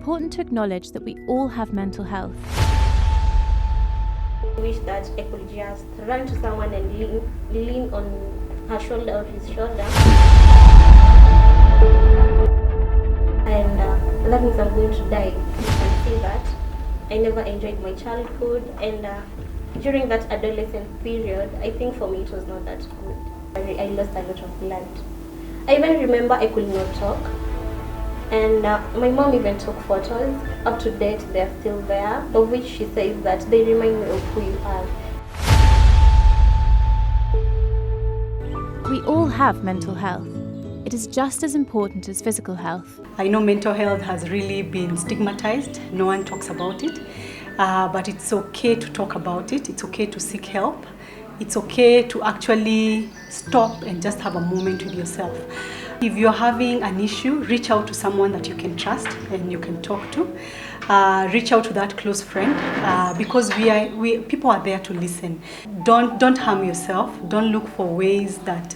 important to acknowledge that we all have mental health. I wish that I could just run to someone and lean on her shoulder or his shoulder. And that means I'm going to die. And see that I never enjoyed my childhood, and during that adolescent period, I think for me it was not that good. I lost a lot of blood. I even remember I could not talk, and my mom even took photos. Up to date, they're still there, of which she says that they remind me of who you are. We all have mental health. It is just as important as physical health. I know mental health has really been stigmatized. No one talks about it, but it's okay to talk about it. It's okay to seek help. It's okay to actually stop and just have a moment with yourself. If you're having an issue, reach out to someone that you can trust and you can talk to. Reach out to that close friend because people are there to listen. Don't harm yourself. Don't look for ways that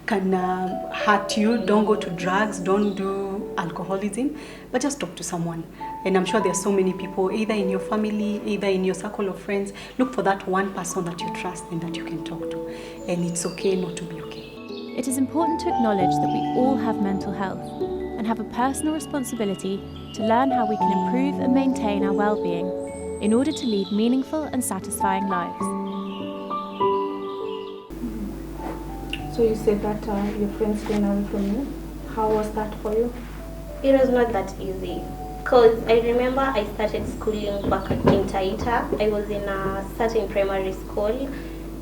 can hurt you. Don't go to drugs. Don't do alcoholism. But just talk to someone. And I'm sure there are so many people, either in your family, either in your circle of friends. Look for that one person that you trust and that you can talk to. And it's okay not to be okay. It is important to acknowledge that we all have mental health and have a personal responsibility to learn how we can improve and maintain our well-being in order to lead meaningful and satisfying lives. So you said that your friends ran away from you. How was that for you? It was not that easy, because I remember I started schooling back in Taita. I was in a certain primary school,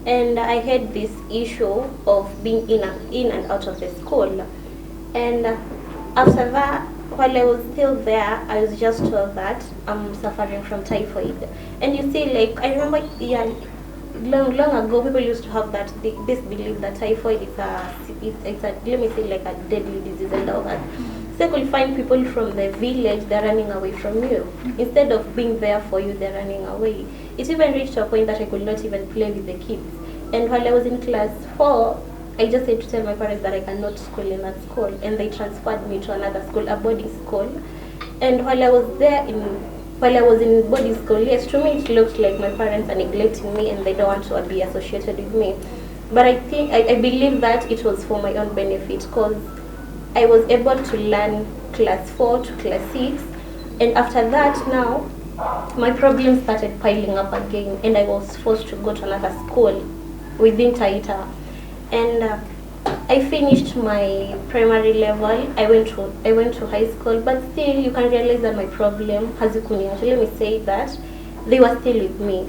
and I had this issue of being in and out of the school. And after that, while I was still there, I was just told that I'm suffering from typhoid. And you see, like, I remember, long ago, people used to have this belief that typhoid is let me say, like a deadly disease and all that. So you could find people from the village, they're running away from you. Instead of being there for you, they're running away. It even reached a point that I could not even play with the kids. And while I was in class 4, I just had to tell my parents that I cannot school in that school. And they transferred me to another school, a boarding school. And while I was in boarding school, yes, to me it looked like my parents are neglecting me and they don't want to be associated with me. But I believe that it was for my own benefit, because I was able to learn class 4 to class 6, and after that now, my problems started piling up again, and I was forced to go to another school within Taita. And I finished my primary level. I went to high school, but still you can realize that my problem has let me say that they were still with me.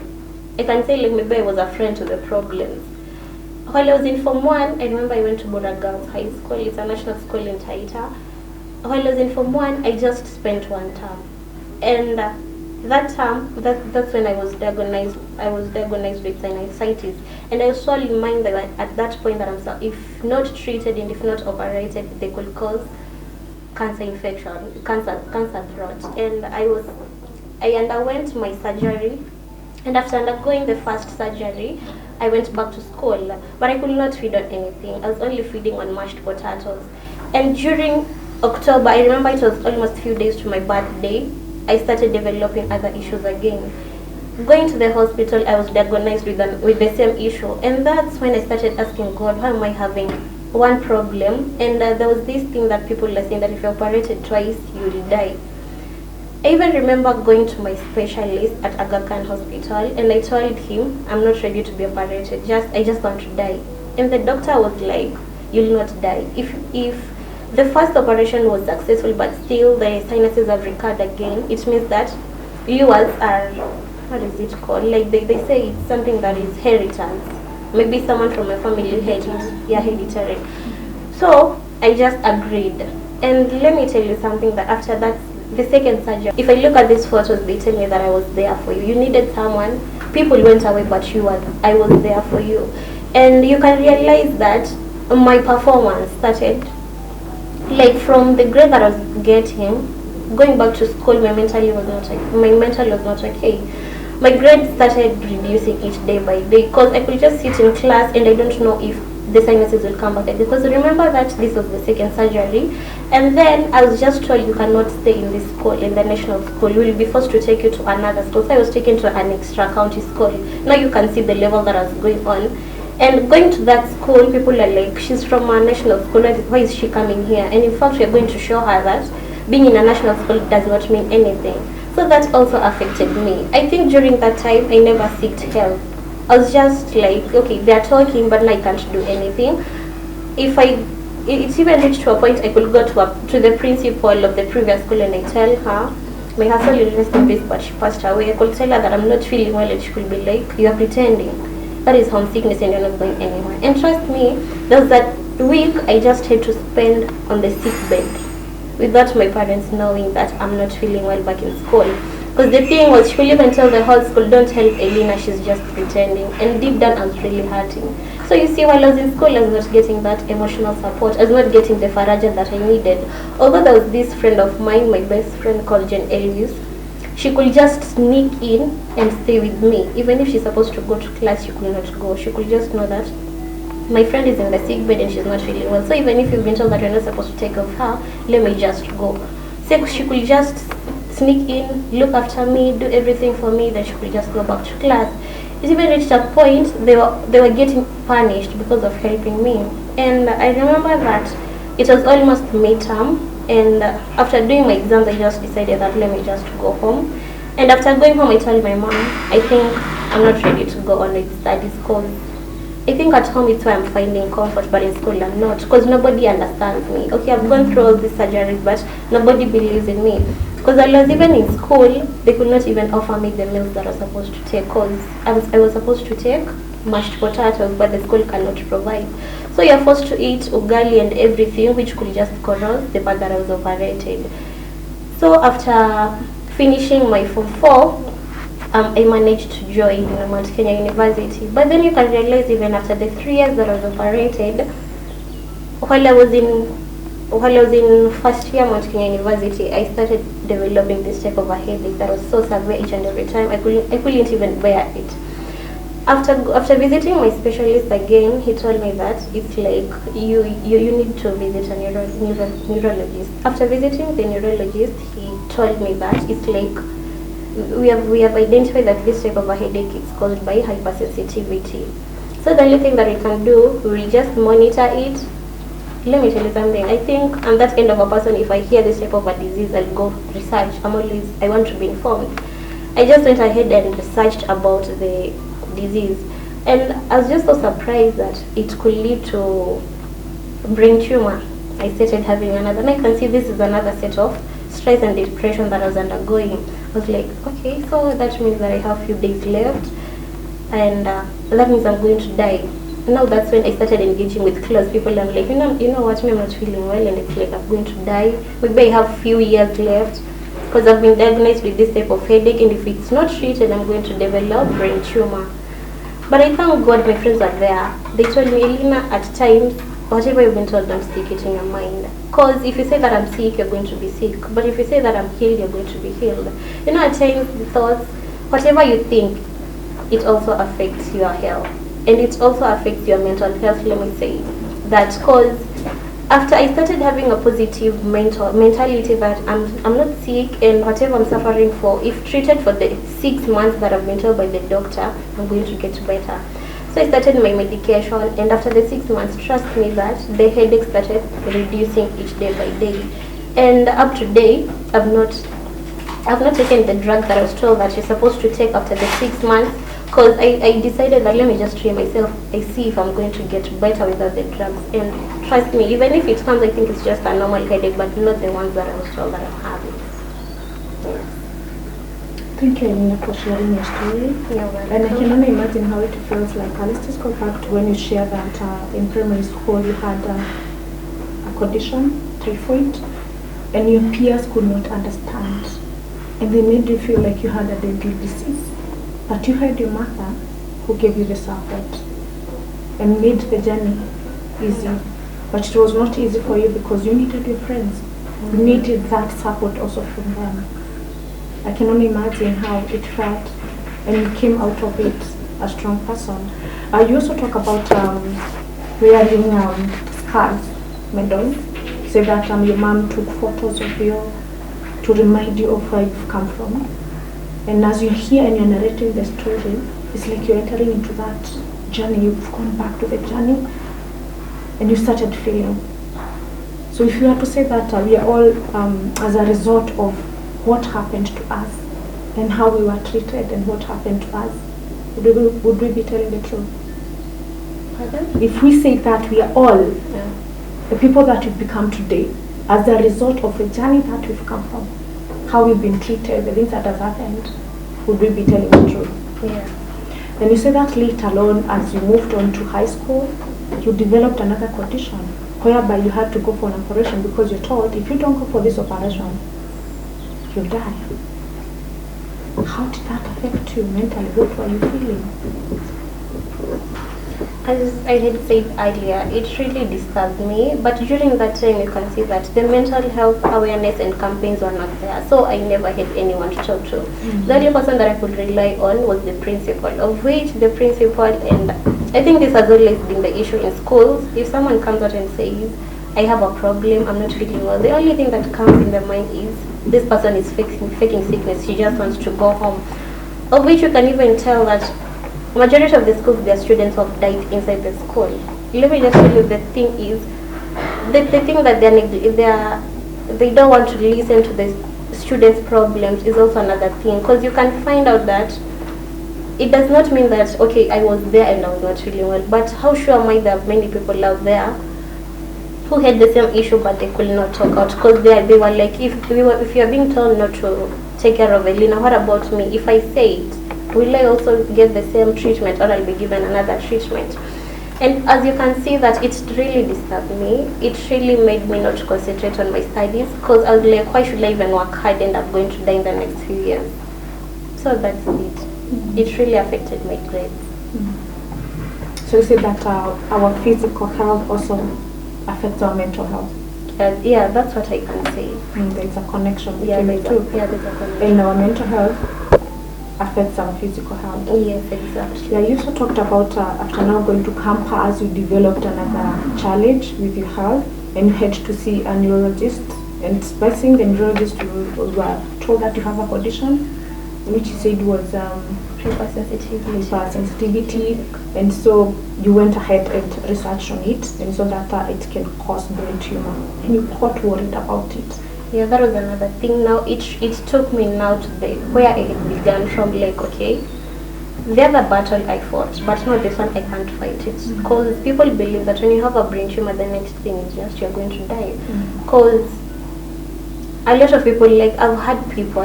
I can say like maybe I was a friend to the problems. While I was in Form 1, I remember I went to Bora Girls High School. It's a national school in Taita. While I was in Form 1, I just spent one term. And that term, that's when I was diagnosed. I was diagnosed with sinusitis. And I saw in mind that at that point that if not treated and if not operated, they could cause cancer infection, cancer throat. And I underwent my surgery. And after undergoing the first surgery, I went back to school, but I could not feed on anything. I was only feeding on mashed potatoes. And during October, I remember it was almost a few days to my birthday, I started developing other issues again. Going to the hospital, I was diagnosed with the same issue. And that's when I started asking God, why am I having one problem? And there was this thing that people were saying that if you're operated twice, you will die. I even remember going to my specialist at Aga Khan Hospital, and I told him, I'm not ready to be operated, I just want to die. And the doctor was like, you'll not die. If the first operation was successful, but still the sinuses have recurred again, it means that yours are, what is it called? Like they say it's something that is inheritance. Maybe someone from my family had it, hereditary. So I just agreed. And let me tell you something, that after that, the second surgery, if I look at these photos, they tell me that I was there for you. You needed someone. People went away, but I was there for you. And you can realize that my performance started, like from the grade that I was getting, going back to school, my mental was not okay. My grade started reducing each day by day, because I could just sit in class and I don't know if the sinuses will come back again. Because remember that this was the second surgery, and then I was just told you cannot stay in this school, in the national school. We will be forced to take you to another school. So I was taken to an extra county school. Now you can see the level that I was going on. And going to that school, people are like, she's from a national school, why is she coming here? And in fact, we're going to show her that being in a national school does not mean anything. So that also affected me. I think during that time, I never sought help. I was just like, okay, they're talking, but I can't do anything. It's even reached to a point I could go to the principal of the previous school and I tell her, my husband is rest in peace, but she passed away. I could tell her that I'm not feeling well, and she could be like, you are pretending. That is homesickness and you're not going anywhere. And trust me, there was that week I just had to spend on the sick bed without my parents knowing that I'm not feeling well back in school. Because the thing was, she will even tell the whole school, don't help Ellyne, she's just pretending. And deep down, I was really hurting. So you see, while I was in school, I was not getting that emotional support. I was not getting the FARAJA that I needed. Although there was this friend of mine, my best friend called Ellyne, she could just sneak in and stay with me. Even if she's supposed to go to class, she could not go. She could just know that my friend is in the sick bed and she's not feeling well. So even if you've been told that you're not supposed to take care of her, let me just go. So she could just sneak in, look after me, do everything for me, then she could just go back to class. It even reached a point they were getting punished because of helping me. And I remember that it was almost midterm. And after doing my exams, I just decided that let me just go home. And after going home, I told my mom, I think I'm not ready to go on with studies because I think at home it's where I'm finding comfort, but in school I'm not, because nobody understands me. Okay, I've gone through all these surgeries, but nobody believes in me. Because I was even in school, they could not even offer me the meals that I was supposed to take, because I was supposed to take mashed potatoes, but the school cannot provide. So you're forced to eat ugali and everything, which could just corrode the part that I was operated. So after finishing my Form 4, I managed to join Mount Kenya University. But then you can realize even after the 3 years that I was operated, while I was in first year Mount Kenya University, I started developing this type of a headache that was so severe each and every time. I couldn't even bear it. After visiting my specialist again, he told me that it's like you need to visit a neurologist. After visiting the neurologist, he told me that it's like we have identified that this type of a headache is caused by hypersensitivity. So the only thing that we can do, we will just monitor it. Let me tell you something. I think I'm that kind of a person. If I hear this type of a disease, I'll go research. I want to be informed. I just went ahead and researched about the disease, and I was just so surprised that it could lead to brain tumor. I started having another, and I can see this is another set of stress and depression that I was undergoing. I was like, okay, so that means that I have a few days left, and that means I'm going to die. Now that's when I started engaging with close people. I'm like, you know what, I'm not feeling well, and it's like I'm going to die. Maybe I have a few years left, because I've been diagnosed with this type of headache, and if it's not treated, I'm going to develop brain tumor. But I thank God my friends are there. They told me, Ellyne, at times, whatever you've been told, don't stick it in your mind. Because if you say that I'm sick, you're going to be sick. But if you say that I'm healed, you're going to be healed. You know, at times, the thoughts, whatever you think, it also affects your health. And it also affects your mental health, let me say. That because after I started having a positive mentality that I'm not sick, and whatever I'm suffering for, if treated for the 6 months that I've been told by the doctor, I'm going to get better. So I started my medication, and after the 6 months, trust me that the headache started reducing each day by day. And up to date, I've not taken the drug that I was told that you're supposed to take after the 6 months, because I decided that let me just treat myself. I see if I'm going to get better without the drugs. And trust me, even if it comes, I think it's just a normal headache, but not the ones that I was told that I'm having. Yes. Thank you, Ellyne, for sharing your story. And I can only imagine how it feels like. Let's just go back to when you shared that in primary school you had a condition, typhoid, and your peers could not understand. And they made you feel like you had a deadly disease. But you had your mother who gave you the support and made the journey easy. But it was not easy for you because you needed your friends. You needed that support also from them. I can only imagine how it felt, and you came out of it a strong person. You also talk about wearing scars, medals, say that your mom took photos of you to remind you of where you've come from. And as you hear and you're narrating the story, it's like you're entering into that journey. You've gone back to the journey and you started feeling. So if you were to say that we are all as a result of what happened to us and how we were treated and what happened to us, would we be telling the truth? Pardon? If we say that we are all the people that we've become today as a result of the journey that we've come from, how we've been treated, the things that has happened, would we be telling the truth? Yeah. And you say that later on, as you moved on to high school, you developed another condition whereby you had to go for an operation because you're told if you don't go for this operation, you'll die. How did that affect you mentally? What were you feeling? As I had said earlier, it really disturbed me, but during that time you can see that the mental health awareness and campaigns were not there, so I never had anyone to talk to. The only person that I could rely on was the principal, of which the principal, and I think this has always been the issue in schools, if someone comes out and says, I have a problem, I'm not feeling well, the only thing that comes in their mind is, this person is faking sickness, she just wants to go home. Of which you can even tell that majority of the schools, their students have died inside the school. Let me just tell you, the thing is, the thing that they don't want to listen to the students' problems is also another thing, because you can find out that it does not mean that, okay, I was there and I was not feeling well, but how sure am I there are many people out there who had the same issue but they could not talk out, because they were like, if you are being told not to take care of Ellyne, what about me? If I say it, will I also get the same treatment, or I'll be given another treatment? And as you can see that it really disturbed me. It really made me not concentrate on my studies, because I was like, why should I even work hard and I'm going to die in the next few years? So that's it. It really affected my grades. So you say that our physical health also affects our mental health? Yeah, that's what I can say. There's a connection Yeah, between the two. there's a connection. And our mental health affects our physical health. Yes, exactly. Yeah, you also talked about after now going to campus, you developed another challenge with your health and you had to see a neurologist. And by seeing the neurologist, you were told that you have a condition, which you said was hypersensitivity. And so you went ahead and researched on it and so that it can cause brain tumor. And you got worried about it. Yeah, that was another thing. Now it took me now to where I had begun from, like, okay, the other battle I fought, but not this one, I can't fight it. Because people believe that when you have a brain tumor, the next thing is just you're going to die. Because a lot of people, like, I've had people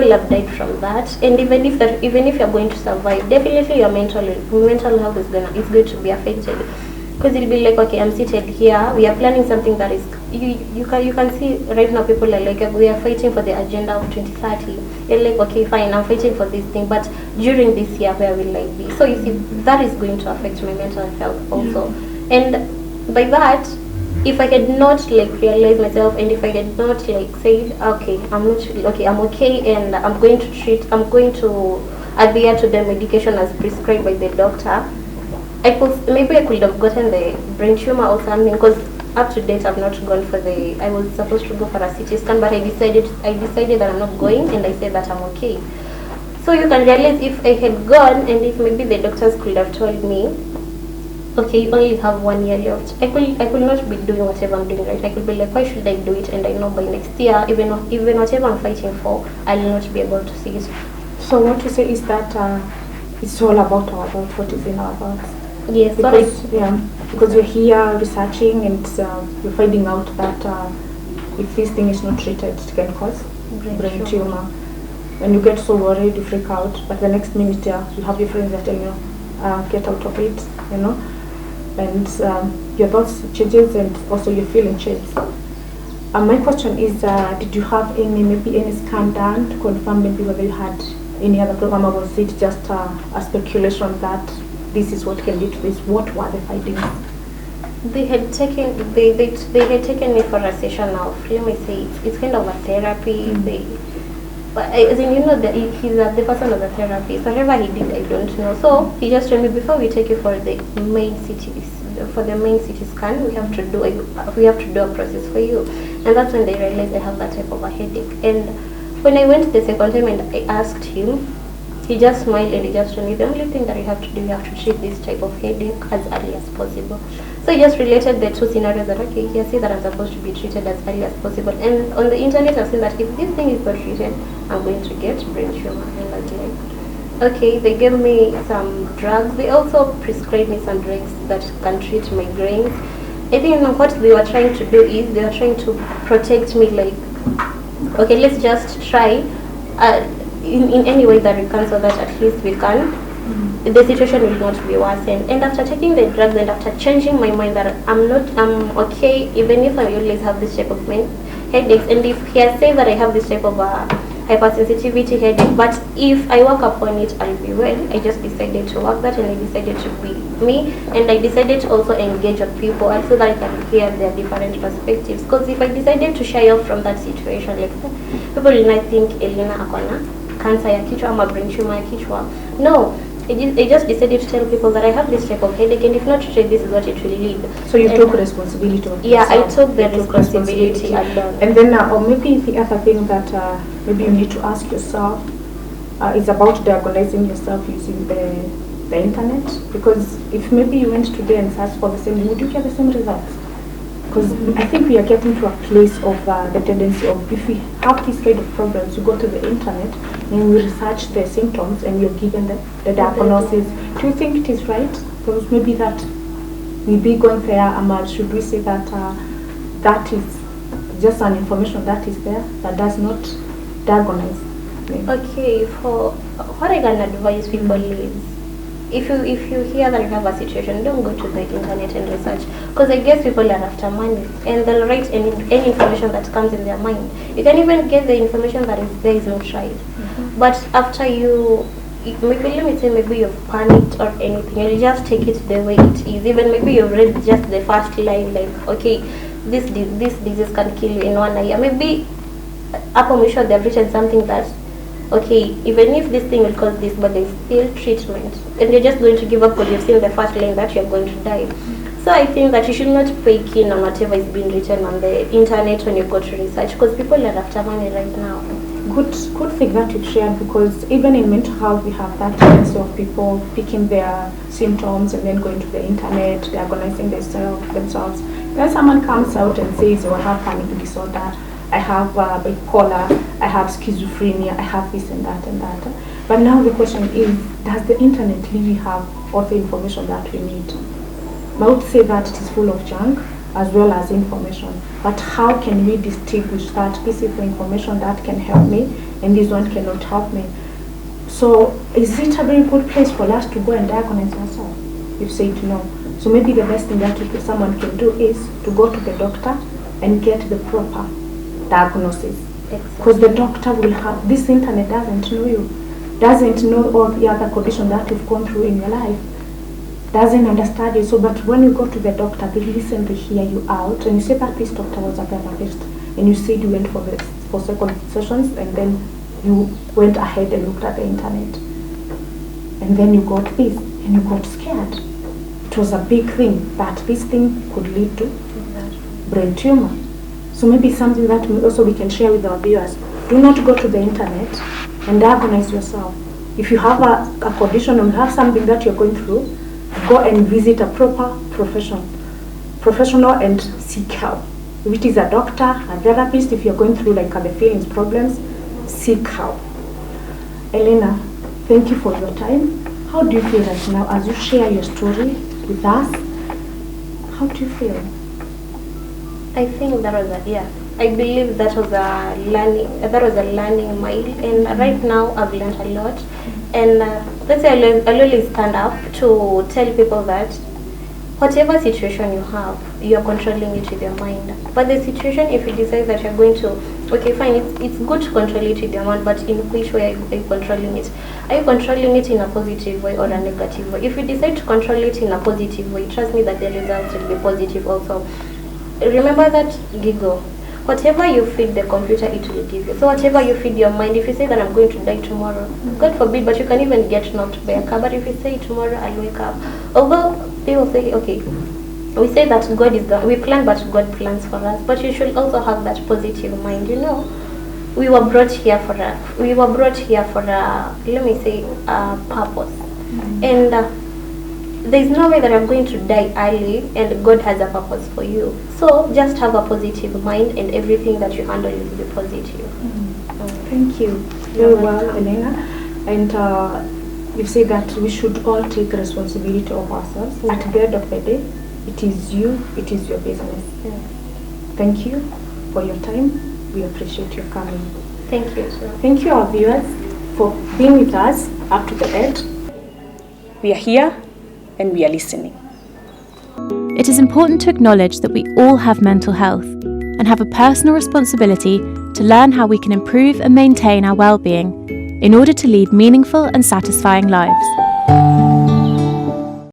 have died from that, and even if you're going to survive, definitely your mental health is going to be affected. Because it'll be like, okay, I'm seated here, we are planning something that is, you can see right now people are like, we are fighting for the agenda of 2030. You're like, okay, fine, I'm fighting for this thing, but during this year, where will I be? So you see, that is going to affect my mental health also. And by that, if I had not like realized myself, and if I had not like said, okay, I'm okay, and I'm going to adhere to the medication as prescribed by the doctor, I could have gotten the brain tumor or something, because up to date I've not gone for I was supposed to go for a CT scan, but I decided that I'm not going, and I said that I'm okay. So you can realize if I had gone, and if maybe the doctors could have told me, okay, you only have 1 year left, I could not be doing whatever I'm doing right. I could be like, why should I do it? And I know by next year, even whatever I'm fighting for, I'll not be able to see it. So what you say is that it's all about our thoughts, what is in our thoughts. Yes, because you're here researching and you're finding out that if this thing is not treated, it can cause brain tumor. And you get so worried, you freak out, but the next minute you have your friends that tell you, get out of it, you know, and your thoughts changes and also your feeling changes. My question is, did you have any scan done to confirm maybe whether you had any other problem, or was it just a speculation that this is what can lead to this? What were the findings? They had taken me for a session of, let me say, it's kind of a therapy. But as in, you know, he's the person of the therapist. Whatever he did, I don't know. So he just told me, before we take you for the main CT scan, we have to do a process for you. And that's when they realized I have that type of a headache. And when I went the second time and I asked him, he just smiled and he just told me, the only thing that you have to do, you have to treat this type of headache as early as possible. So I just related the two scenarios that, okay, here, say that I'm supposed to be treated as early as possible. And on the internet, I've seen that if this thing is not treated, I'm going to get brain tumor. And I was like, okay, they gave me some drugs. They also prescribed me some drugs that can treat migraines. I think what they were trying to do is they were trying to protect me, like, okay, let's just try in any way that we can, so that at least we can, the situation will not be worsened. And after taking the drugs and after changing my mind that I'm okay, even if I always have this type of headaches, and if he has said that I have this type of hypersensitivity headache, but if I work upon it, I'll be well. I just decided to work that, and I decided to be me, and I decided to also engage with people so that I can hear their different perspectives. Because if I decided to shy off from that situation, like, people will not think Ellyne akona cancer ya kichwa ama brain tumor ya kichwa. No, I just decided to tell people that I have this type of headache, and if not treated, this is what it will lead. So you took responsibility of yeah, yourself. I took the responsibility alone. And then, or maybe the other thing that maybe you need to ask yourself is about diagnosing yourself using the internet. Because if maybe you went today and searched for the same, would you get the same results? Because I think we are getting to a place of the tendency of, if we have these kind of problems, you go to the internet and we research the symptoms and you're given the diagnosis. Do you think it is right? Because maybe that we be going there, Amal, should we say that that is just an information that is there that does not diagnose? Maybe. Okay, for what I can advise people is, if you hear that you have a situation, don't go to the internet and research, because I guess people are after money and they'll write any information that comes in their mind. You can even get the information that is there is not right. But after you, maybe let me say, maybe you've panicked or anything, you just take it the way it is. Even maybe you've read just the first line, like, okay, this disease can kill you in 1 year. Maybe upon we sure they've written something that, okay, even if this thing will cause this, but there's still treatment, and you're just going to give up because you've seen the first line that you're going to die. So I think that you should not pay keen on whatever is being written on the internet when you go to research, because people are after money right now. Good thing that you've shared, because even in mental health we have that tendency of people picking their symptoms and then going to the internet, diagnosing themselves. Then someone comes out and says, oh, I have panic disorder, I have bipolar, I have schizophrenia, I have this and that and that. But now the question is, does the internet really have all the information that we need? I would say that it is full of junk as well as information. But how can we distinguish that this is the information that can help me and this one cannot help me? So is it a very good place for us to go and diagnose ourselves? You've said no. So maybe the best thing that someone can do is to go to the doctor and get the proper diagnosis. Because the doctor will have, this internet doesn't know you, doesn't know all the other conditions that you've gone through in your life, doesn't understand you. So but when you go to the doctor, they listen, they hear you out, and you say that this doctor was a therapist, and you said you went for second sessions, and then you went ahead and looked at the internet, and then you got this and you got scared. It was a big thing that this thing could lead to brain tumor. So maybe something that we can share with our viewers. Do not go to the internet and diagnose yourself. If you have a condition or you have something that you're going through, go and visit a proper professional and seek help. If it is a doctor, a therapist, if you're going through like the feelings problems, seek help. Ellyne, thank you for your time. How do you feel right now as you share your story with us? How do you feel? I think that was I believe that was a learning mile, and right now I've learned a lot. And let's say I'll always stand up to tell people that whatever situation you have, you're controlling it with your mind. But the situation, if you decide that you're going to, okay, fine, it's good to control it with your mind, but in which way are you controlling it? Are you controlling it in a positive way or a negative way? If you decide to control it in a positive way, trust me that the results will be positive also. Remember that giggle. whatever you feed the computer, it will give you. So whatever you feed your mind, if you say that I'm going to die tomorrow, God forbid, but you can even get knocked by a car. But if you say tomorrow I'll wake up, although people say, okay, we say that God is we plan, but God plans for us. But you should also have that positive mind. You know, we were brought here for a let me say a purpose, and there's no way that I'm going to die early, and God has a purpose for you. So just have a positive mind, and everything that you handle will be positive. Thank you. Very well, Elena. And you say that we should all take responsibility of ourselves. At the end of the day, it is you, it is your business. Thank you for your time. We appreciate your coming. Thank you, sir. Thank you, our viewers, for being with us up to the end. We are here and we are listening. It is important to acknowledge that we all have mental health and have a personal responsibility to learn how we can improve and maintain our well-being in order to lead meaningful and satisfying lives.